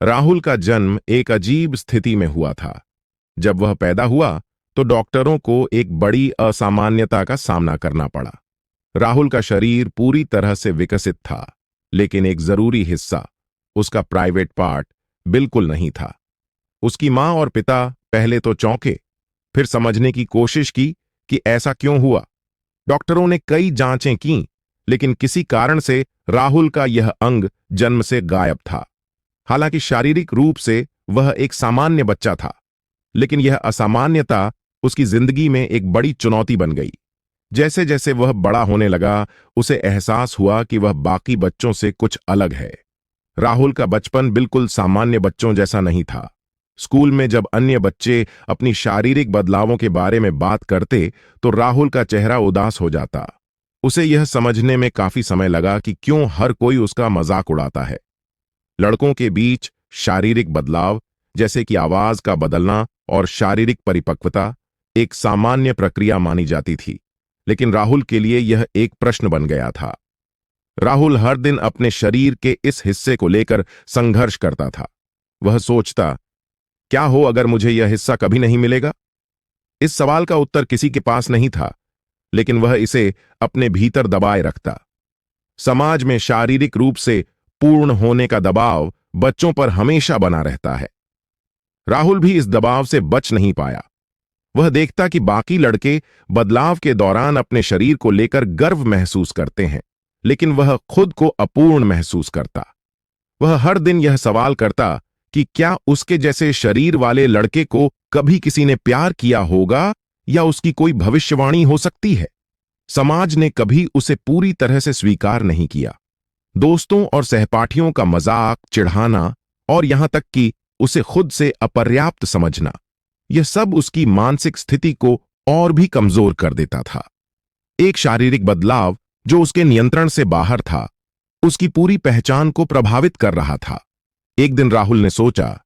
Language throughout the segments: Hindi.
राहुल का जन्म एक अजीब स्थिति में हुआ था। जब वह पैदा हुआ तो डॉक्टरों को एक बड़ी असामान्यता का सामना करना पड़ा। राहुल का शरीर पूरी तरह से विकसित था, लेकिन एक जरूरी हिस्सा, उसका प्राइवेट पार्ट, बिल्कुल नहीं था। उसकी मां और पिता पहले तो चौंके, फिर समझने की कोशिश की कि ऐसा क्यों हुआ। डॉक्टरों ने कई जांचें कीं, लेकिन किसी कारण से राहुल का यह अंग जन्म से गायब था। हालांकि शारीरिक रूप से वह एक सामान्य बच्चा था, लेकिन यह असामान्यता उसकी जिंदगी में एक बड़ी चुनौती बन गई। जैसे जैसे वह बड़ा होने लगा, उसे एहसास हुआ कि वह बाकी बच्चों से कुछ अलग है। राहुल का बचपन बिल्कुल सामान्य बच्चों जैसा नहीं था। स्कूल में जब अन्य बच्चे अपनी शारीरिक बदलावों के बारे में बात करते, तो राहुल का चेहरा उदास हो जाता। उसे यह समझने में काफी समय लगा कि क्यों हर कोई उसका मजाक उड़ाता है। लड़कों के बीच शारीरिक बदलाव, जैसे कि आवाज का बदलना और शारीरिक परिपक्वता, एक सामान्य प्रक्रिया मानी जाती थी, लेकिन राहुल के लिए यह एक प्रश्न बन गया था। राहुल हर दिन अपने शरीर के इस हिस्से को लेकर संघर्ष करता था। वह सोचता, क्या हो अगर मुझे यह हिस्सा कभी नहीं मिलेगा? इस सवाल का उत्तर किसी के पास नहीं था, लेकिन वह इसे अपने भीतर दबाए रखता। समाज में शारीरिक रूप से पूर्ण होने का दबाव बच्चों पर हमेशा बना रहता है। राहुल भी इस दबाव से बच नहीं पाया। वह देखता कि बाकी लड़के बदलाव के दौरान अपने शरीर को लेकर गर्व महसूस करते हैं, लेकिन वह खुद को अपूर्ण महसूस करता। वह हर दिन यह सवाल करता कि क्या उसके जैसे शरीर वाले लड़के को कभी किसी ने प्यार किया होगा, या उसकी कोई भविष्यवाणी हो सकती है। समाज ने कभी उसे पूरी तरह से स्वीकार नहीं किया। दोस्तों और सहपाठियों का मजाक, चिढ़ाना और यहां तक कि उसे खुद से अपर्याप्त समझना, यह सब उसकी मानसिक स्थिति को और भी कमजोर कर देता था। एक शारीरिक बदलाव जो उसके नियंत्रण से बाहर था, उसकी पूरी पहचान को प्रभावित कर रहा था। एक दिन राहुल ने सोचा,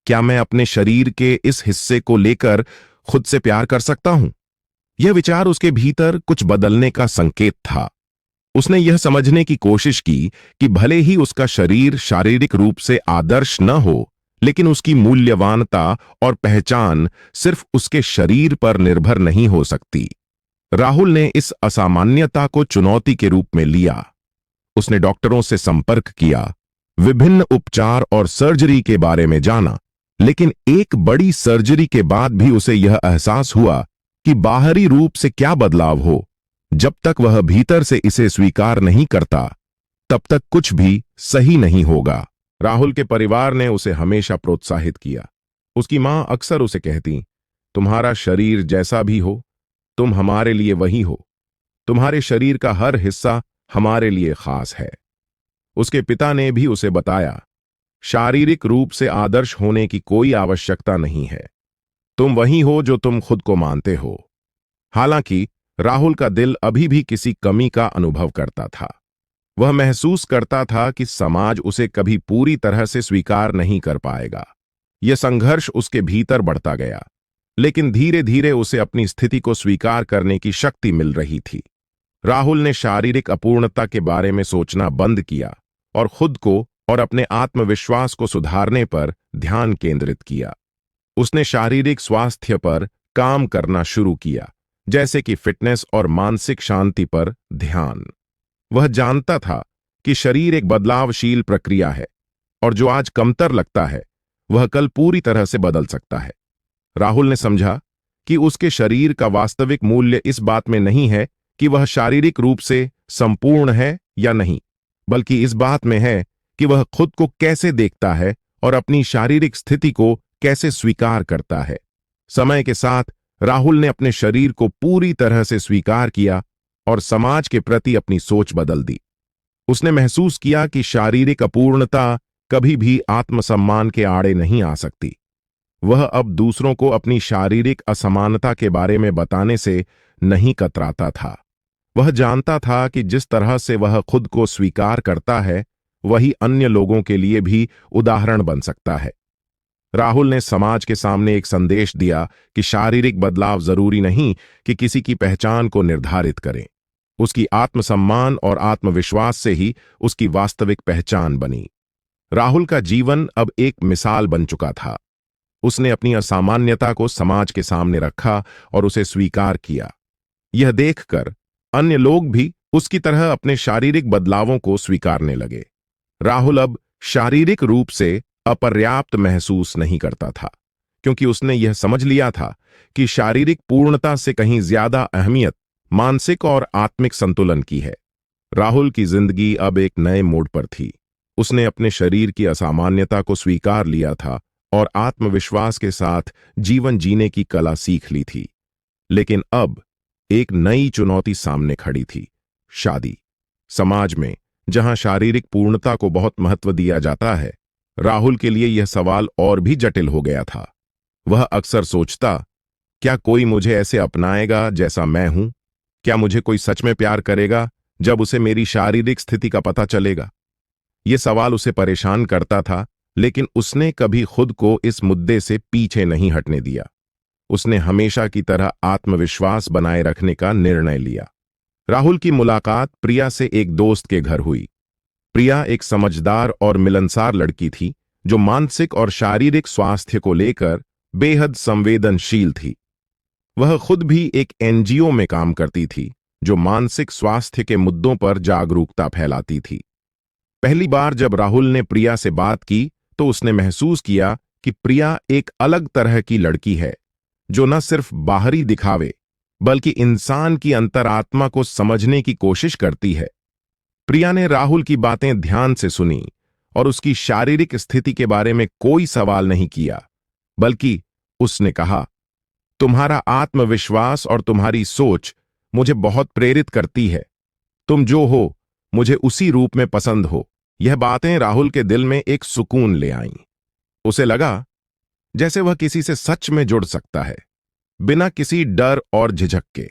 क्या मैं अपने शरीर के इस हिस्से को लेकर खुद से प्यार कर सकता हूं? यह विचार उसके भीतर कुछ बदलने का संकेत था। उसने यह समझने की कोशिश की कि भले ही उसका शरीर शारीरिक रूप से आदर्श न हो, लेकिन उसकी मूल्यवानता और पहचान सिर्फ उसके शरीर पर निर्भर नहीं हो सकती। राहुल ने इस असामान्यता को चुनौती के रूप में लिया। उसने डॉक्टरों से संपर्क किया, विभिन्न उपचार और सर्जरी के बारे में जाना, लेकिन एक बड़ी सर्जरी के बाद भी उसे यह एहसास हुआ कि बाहरी रूप से क्या बदलाव हो, जब तक वह भीतर से इसे स्वीकार नहीं करता, तब तक कुछ भी सही नहीं होगा। राहुल के परिवार ने उसे हमेशा प्रोत्साहित किया। उसकी मां अक्सर उसे कहती, तुम्हारा शरीर जैसा भी हो, तुम हमारे लिए वही हो। तुम्हारे शरीर का हर हिस्सा हमारे लिए खास है। उसके पिता ने भी उसे बताया, शारीरिक रूप से आदर्श होने की कोई आवश्यकता नहीं है। तुम वही हो जो तुम खुद को मानते हो। हालांकि राहुल का दिल अभी भी किसी कमी का अनुभव करता था। वह महसूस करता था कि समाज उसे कभी पूरी तरह से स्वीकार नहीं कर पाएगा। यह संघर्ष उसके भीतर बढ़ता गया, लेकिन धीरे धीरे उसे अपनी स्थिति को स्वीकार करने की शक्ति मिल रही थी। राहुल ने शारीरिक अपूर्णता के बारे में सोचना बंद किया और खुद को और अपने आत्मविश्वास को सुधारने पर ध्यान केंद्रित किया। उसने शारीरिक स्वास्थ्य पर काम करना शुरू किया, जैसे कि फिटनेस और मानसिक शांति पर ध्यान। वह जानता था कि शरीर एक बदलावशील प्रक्रिया है, और जो आज कमतर लगता है वह कल पूरी तरह से बदल सकता है। राहुल ने समझा कि उसके शरीर का वास्तविक मूल्य इस बात में नहीं है कि वह शारीरिक रूप से संपूर्ण है या नहीं, बल्कि इस बात में है कि वह खुद को कैसे देखता है और अपनी शारीरिक स्थिति को कैसे स्वीकार करता है। समय के साथ राहुल ने अपने शरीर को पूरी तरह से स्वीकार किया और समाज के प्रति अपनी सोच बदल दी। उसने महसूस किया कि शारीरिक अपूर्णता कभी भी आत्मसम्मान के आड़े नहीं आ सकती। वह अब दूसरों को अपनी शारीरिक असमानता के बारे में बताने से नहीं कतराता था। वह जानता था कि जिस तरह से वह खुद को स्वीकार करता है, वही अन्य लोगों के लिए भी उदाहरण बन सकता है। राहुल ने समाज के सामने एक संदेश दिया कि शारीरिक बदलाव जरूरी नहीं कि किसी की पहचान को निर्धारित करें। उसकी आत्मसम्मान और आत्मविश्वास से ही उसकी वास्तविक पहचान बनी। राहुल का जीवन अब एक मिसाल बन चुका था। उसने अपनी असामान्यता को समाज के सामने रखा और उसे स्वीकार किया। यह देखकर अन्य लोग भी उसकी तरह अपने शारीरिक बदलावों को स्वीकारने लगे। राहुल अब शारीरिक रूप से अपर्याप्त महसूस नहीं करता था, क्योंकि उसने यह समझ लिया था कि शारीरिक पूर्णता से कहीं ज्यादा अहमियत मानसिक और आत्मिक संतुलन की है। राहुल की जिंदगी अब एक नए मोड़ पर थी। उसने अपने शरीर की असामान्यता को स्वीकार लिया था और आत्मविश्वास के साथ जीवन जीने की कला सीख ली थी। लेकिन अब एक नई चुनौती सामने खड़ी थी, शादी। समाज में जहां शारीरिक पूर्णता को बहुत महत्व दिया जाता है, राहुल के लिए यह सवाल और भी जटिल हो गया था। वह अक्सर सोचता, क्या कोई मुझे ऐसे अपनाएगा जैसा मैं हूं? क्या मुझे कोई सच में प्यार करेगा जब उसे मेरी शारीरिक स्थिति का पता चलेगा? यह सवाल उसे परेशान करता था, लेकिन उसने कभी खुद को इस मुद्दे से पीछे नहीं हटने दिया। उसने हमेशा की तरह आत्मविश्वास बनाए रखने का निर्णय लिया। राहुल की मुलाकात प्रिया से एक दोस्त के घर हुई। प्रिया एक समझदार और मिलनसार लड़की थी, जो मानसिक और शारीरिक स्वास्थ्य को लेकर बेहद संवेदनशील थी। वह खुद भी एक एनजीओ में काम करती थी, जो मानसिक स्वास्थ्य के मुद्दों पर जागरूकता फैलाती थी। पहली बार जब राहुल ने प्रिया से बात की, तो उसने महसूस किया कि प्रिया एक अलग तरह की लड़की है, जो न सिर्फ बाहरी दिखावे बल्कि इंसान की अंतरात्मा को समझने की कोशिश करती है। प्रिया ने राहुल की बातें ध्यान से सुनी और उसकी शारीरिक स्थिति के बारे में कोई सवाल नहीं किया, बल्कि उसने कहा, तुम्हारा आत्मविश्वास और तुम्हारी सोच मुझे बहुत प्रेरित करती है। तुम जो हो, मुझे उसी रूप में पसंद हो। यह बातें राहुल के दिल में एक सुकून ले आईं। उसे लगा जैसे वह किसी से सच में जुड़ सकता है, बिना किसी डर और झिझक के।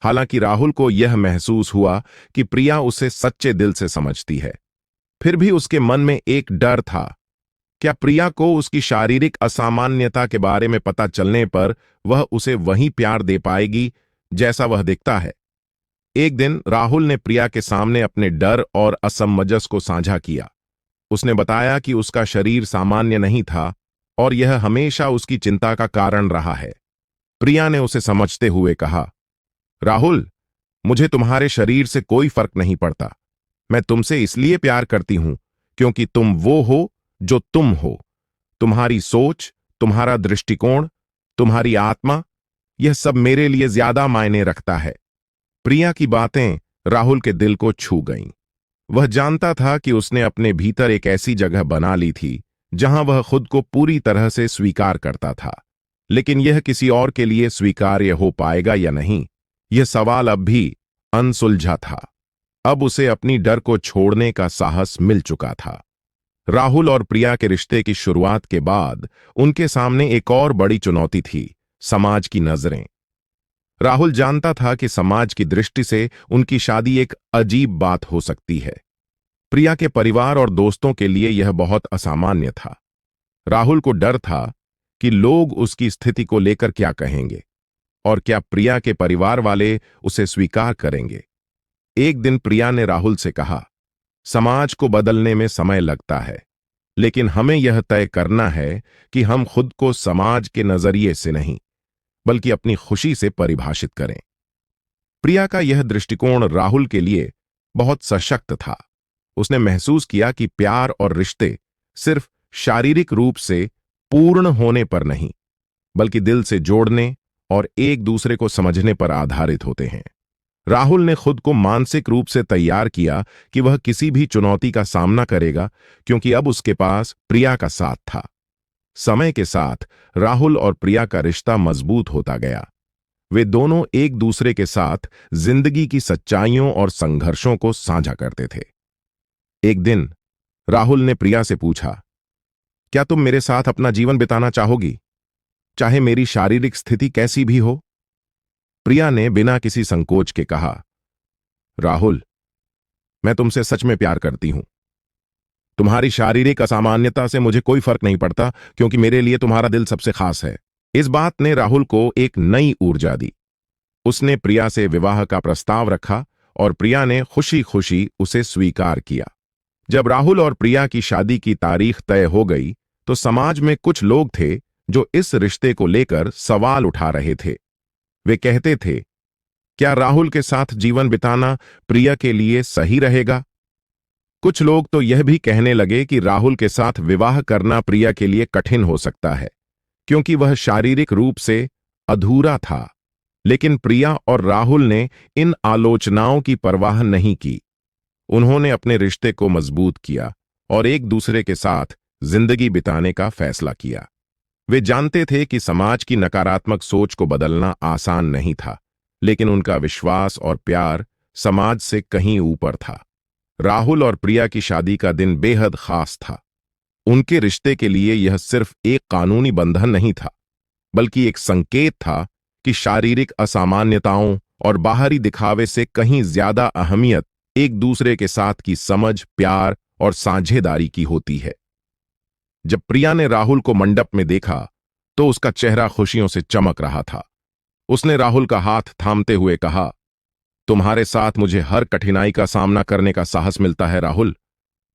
हालांकि राहुल को यह महसूस हुआ कि प्रिया उसे सच्चे दिल से समझती है, फिर भी उसके मन में एक डर था। क्या प्रिया को उसकी शारीरिक असामान्यता के बारे में पता चलने पर वह उसे वही प्यार दे पाएगी जैसा वह दिखता है? एक दिन राहुल ने प्रिया के सामने अपने डर और असमंजस को साझा किया। उसने बताया कि उसका शरीर सामान्य नहीं था और यह हमेशा उसकी चिंता का कारण रहा है। प्रिया ने उसे समझते हुए कहा, राहुल, मुझे तुम्हारे शरीर से कोई फर्क नहीं पड़ता। मैं तुमसे इसलिए प्यार करती हूं क्योंकि तुम वो हो जो तुम हो। तुम्हारी सोच, तुम्हारा दृष्टिकोण, तुम्हारी आत्मा, यह सब मेरे लिए ज्यादा मायने रखता है। प्रिया की बातें राहुल के दिल को छू गईं। वह जानता था कि उसने अपने भीतर एक ऐसी जगह बना ली थी जहां वह खुद को पूरी तरह से स्वीकार करता था। लेकिन यह किसी और के लिए स्वीकार्य हो पाएगा या नहीं, यह सवाल अब भी अनसुलझा था। अब उसे अपनी डर को छोड़ने का साहस मिल चुका था। राहुल और प्रिया के रिश्ते की शुरुआत के बाद उनके सामने एक और बड़ी चुनौती थी, समाज की नजरें। राहुल जानता था कि समाज की दृष्टि से उनकी शादी एक अजीब बात हो सकती है। प्रिया के परिवार और दोस्तों के लिए यह बहुत असामान्य था। राहुल को डर था कि लोग उसकी स्थिति को लेकर क्या कहेंगे और क्या प्रिया के परिवार वाले उसे स्वीकार करेंगे। एक दिन प्रिया ने राहुल से कहा, समाज को बदलने में समय लगता है, लेकिन हमें यह तय करना है कि हम खुद को समाज के नजरिए से नहीं, बल्कि अपनी खुशी से परिभाषित करें। प्रिया का यह दृष्टिकोण राहुल के लिए बहुत सशक्त था। उसने महसूस किया कि प्यार और रिश्ते सिर्फ शारीरिक रूप से पूर्ण होने पर नहीं, बल्कि दिल से जोड़ने और एक दूसरे को समझने पर आधारित होते हैं। राहुल ने खुद को मानसिक रूप से तैयार किया कि वह किसी भी चुनौती का सामना करेगा, क्योंकि अब उसके पास प्रिया का साथ था। समय के साथ राहुल और प्रिया का रिश्ता मजबूत होता गया। वे दोनों एक दूसरे के साथ जिंदगी की सच्चाइयों और संघर्षों को साझा करते थे। एक दिन राहुल ने प्रिया से पूछा, क्या तुम मेरे साथ अपना जीवन बिताना चाहोगी, चाहे मेरी शारीरिक स्थिति कैसी भी हो? प्रिया ने बिना किसी संकोच के कहा, राहुल, मैं तुमसे सच में प्यार करती हूं। तुम्हारी शारीरिक असामान्यता से मुझे कोई फर्क नहीं पड़ता, क्योंकि मेरे लिए तुम्हारा दिल सबसे खास है। इस बात ने राहुल को एक नई ऊर्जा दी। उसने प्रिया से विवाह का प्रस्ताव रखा और प्रिया ने खुशी खुशी उसे स्वीकार किया। जब राहुल और प्रिया की शादी की तारीख तय हो गई तो समाज में कुछ लोग थे जो इस रिश्ते को लेकर सवाल उठा रहे थे। वे कहते थे, क्या राहुल के साथ जीवन बिताना प्रिया के लिए सही रहेगा? कुछ लोग तो यह भी कहने लगे कि राहुल के साथ विवाह करना प्रिया के लिए कठिन हो सकता है, क्योंकि वह शारीरिक रूप से अधूरा था। लेकिन प्रिया और राहुल ने इन आलोचनाओं की परवाह नहीं की। उन्होंने अपने रिश्ते को मजबूत किया और एक दूसरे के साथ जिंदगी बिताने का फैसला किया। वे जानते थे कि समाज की नकारात्मक सोच को बदलना आसान नहीं था, लेकिन उनका विश्वास और प्यार समाज से कहीं ऊपर था। राहुल और प्रिया की शादी का दिन बेहद खास था। उनके रिश्ते के लिए यह सिर्फ एक कानूनी बंधन नहीं था, बल्कि एक संकेत था कि शारीरिक असामान्यताओं और बाहरी दिखावे से कहीं ज्यादा अहमियत एक दूसरे के साथ की समझ, प्यार और साझेदारी की होती है। जब प्रिया ने राहुल को मंडप में देखा तो उसका चेहरा खुशियों से चमक रहा था। उसने राहुल का हाथ थामते हुए कहा, तुम्हारे साथ मुझे हर कठिनाई का सामना करने का साहस मिलता है राहुल।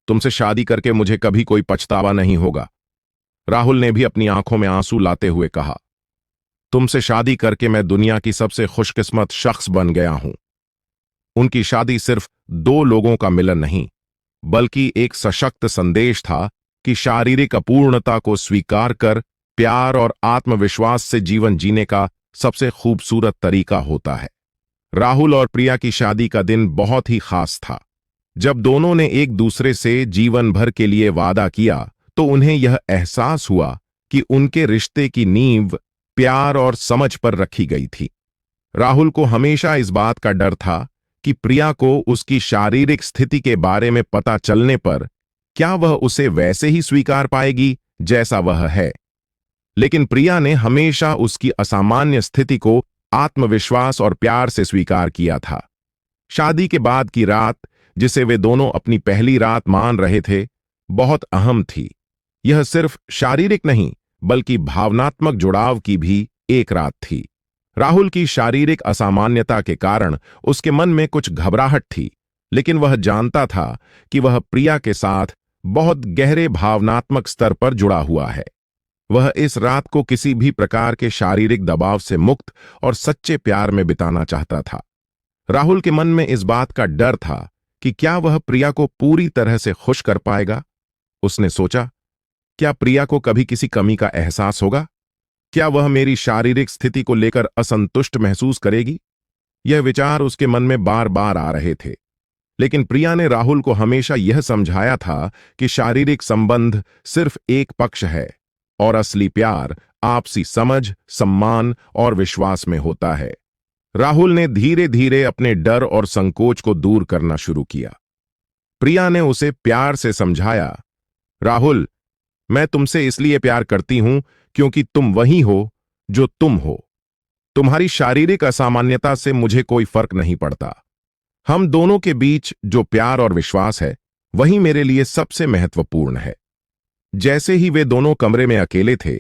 तुमसे शादी करके मुझे कभी कोई पछतावा नहीं होगा। राहुल ने भी अपनी आंखों में आंसू लाते हुए कहा, तुमसे शादी करके मैं दुनिया की सबसे खुशकिस्मत शख्स बन गया हूं। उनकी शादी सिर्फ दो लोगों का मिलन नहीं, बल्कि एक सशक्त संदेश था कि शारीरिक अपूर्णता को स्वीकार कर प्यार और आत्मविश्वास से जीवन जीने का सबसे खूबसूरत तरीका होता है। राहुल और प्रिया की शादी का दिन बहुत ही खास था। जब दोनों ने एक दूसरे से जीवन भर के लिए वादा किया तो उन्हें यह एहसास हुआ कि उनके रिश्ते की नींव प्यार और समझ पर रखी गई थी। राहुल को हमेशा इस बात का डर था कि प्रिया को उसकी शारीरिक स्थिति के बारे में पता चलने पर क्या वह उसे वैसे ही स्वीकार पाएगी जैसा वह है। लेकिन प्रिया ने हमेशा उसकी असामान्य स्थिति को आत्मविश्वास और प्यार से स्वीकार किया था। शादी के बाद की रात, जिसे वे दोनों अपनी पहली रात मान रहे थे, बहुत अहम थी। यह सिर्फ शारीरिक नहीं, बल्कि भावनात्मक जुड़ाव की भी एक रात थी। राहुल की शारीरिक असामान्यता के कारण उसके मन में कुछ घबराहट थी, लेकिन वह जानता था कि वह प्रिया के साथ बहुत गहरे भावनात्मक स्तर पर जुड़ा हुआ है। वह इस रात को किसी भी प्रकार के शारीरिक दबाव से मुक्त और सच्चे प्यार में बिताना चाहता था। राहुल के मन में इस बात का डर था कि क्या वह प्रिया को पूरी तरह से खुश कर पाएगा। उसने सोचा, क्या प्रिया को कभी किसी कमी का एहसास होगा? क्या वह मेरी शारीरिक स्थिति को लेकर असंतुष्ट महसूस करेगी? यह विचार उसके मन में बार बार आ रहे थे। लेकिन प्रिया ने राहुल को हमेशा यह समझाया था कि शारीरिक संबंध सिर्फ एक पक्ष है और असली प्यार आपसी समझ, सम्मान और विश्वास में होता है। राहुल ने धीरे धीरे अपने डर और संकोच को दूर करना शुरू किया। प्रिया ने उसे प्यार से समझाया, राहुल, मैं तुमसे इसलिए प्यार करती हूं क्योंकि तुम वही हो जो तुम हो। तुम्हारी शारीरिक असामान्यता से मुझे कोई फर्क नहीं पड़ता। हम दोनों के बीच जो प्यार और विश्वास है, वही मेरे लिए सबसे महत्वपूर्ण है। जैसे ही वे दोनों कमरे में अकेले थे,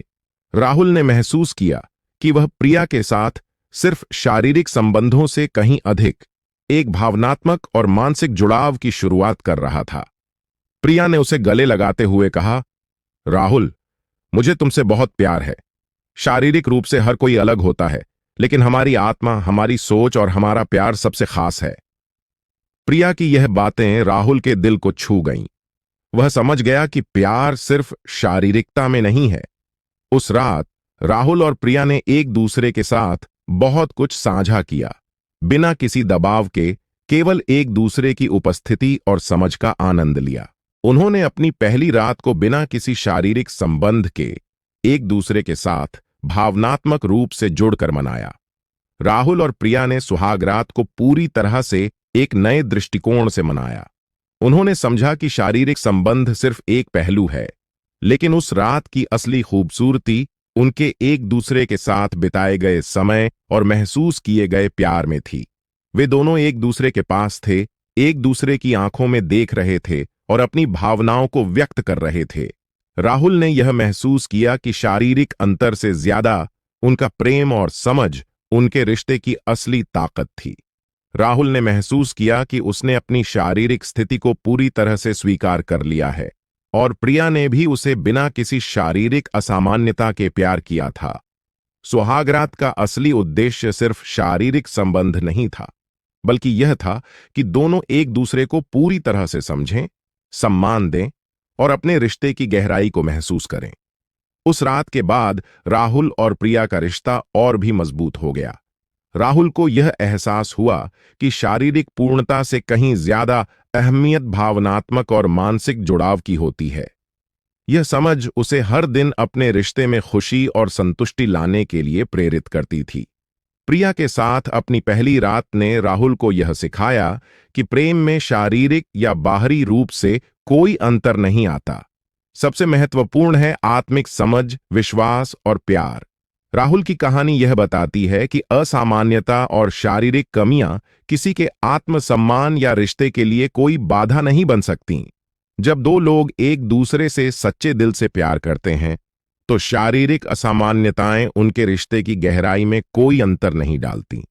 राहुल ने महसूस किया कि वह प्रिया के साथ सिर्फ शारीरिक संबंधों से कहीं अधिक एक भावनात्मक और मानसिक जुड़ाव की शुरुआत कर रहा था। प्रिया ने उसे गले लगाते हुए कहा, राहुल, मुझे तुमसे बहुत प्यार है। शारीरिक रूप से हर कोई अलग होता है, लेकिन हमारी आत्मा, हमारी सोच और हमारा प्यार सबसे खास है। प्रिया की यह बातें राहुल के दिल को छू गईं। वह समझ गया कि प्यार सिर्फ शारीरिकता में नहीं है। उस रात राहुल और प्रिया ने एक दूसरे के साथ बहुत कुछ साझा किया, बिना किसी दबाव के, केवल एक दूसरे की उपस्थिति और समझ का आनंद लिया। उन्होंने अपनी पहली रात को बिना किसी शारीरिक संबंध के एक दूसरे के साथ भावनात्मक रूप से जुड़कर मनाया। राहुल और प्रिया ने सुहाग रात को पूरी तरह से एक नए दृष्टिकोण से मनाया। उन्होंने समझा कि शारीरिक संबंध सिर्फ एक पहलू है, लेकिन उस रात की असली खूबसूरती उनके एक दूसरे के साथ बिताए गए समय और महसूस किए गए प्यार में थी। वे दोनों एक दूसरे के पास थे, एक दूसरे की आंखों में देख रहे थे और अपनी भावनाओं को व्यक्त कर रहे थे। राहुल ने यह महसूस किया कि शारीरिक अंतर से ज्यादा उनका प्रेम और समझ उनके रिश्ते की असली ताकत थी। राहुल ने महसूस किया कि उसने अपनी शारीरिक स्थिति को पूरी तरह से स्वीकार कर लिया है और प्रिया ने भी उसे बिना किसी शारीरिक असामान्यता के प्यार किया था। सुहागरात का असली उद्देश्य सिर्फ शारीरिक संबंध नहीं था, बल्कि यह था कि दोनों एक दूसरे को पूरी तरह से समझें, सम्मान दें और अपने रिश्ते की गहराई को महसूस करें। उस रात के बाद राहुल और प्रिया का रिश्ता और भी मजबूत हो गया। राहुल को यह एहसास हुआ कि शारीरिक पूर्णता से कहीं ज्यादा अहमियत भावनात्मक और मानसिक जुड़ाव की होती है। यह समझ उसे हर दिन अपने रिश्ते में खुशी और संतुष्टि लाने के लिए प्रेरित करती थी। प्रिया के साथ अपनी पहली रात ने राहुल को यह सिखाया कि प्रेम में शारीरिक या बाहरी रूप से कोई अंतर नहीं आता। सबसे महत्वपूर्ण है आत्मिक समझ, विश्वास और प्यार। राहुल की कहानी यह बताती है कि असामान्यता और शारीरिक कमियां किसी के आत्मसम्मान या रिश्ते के लिए कोई बाधा नहीं बन सकती। जब दो लोग एक दूसरे से सच्चे दिल से प्यार करते हैं, तो शारीरिक असामान्यताएं उनके रिश्ते की गहराई में कोई अंतर नहीं डालती।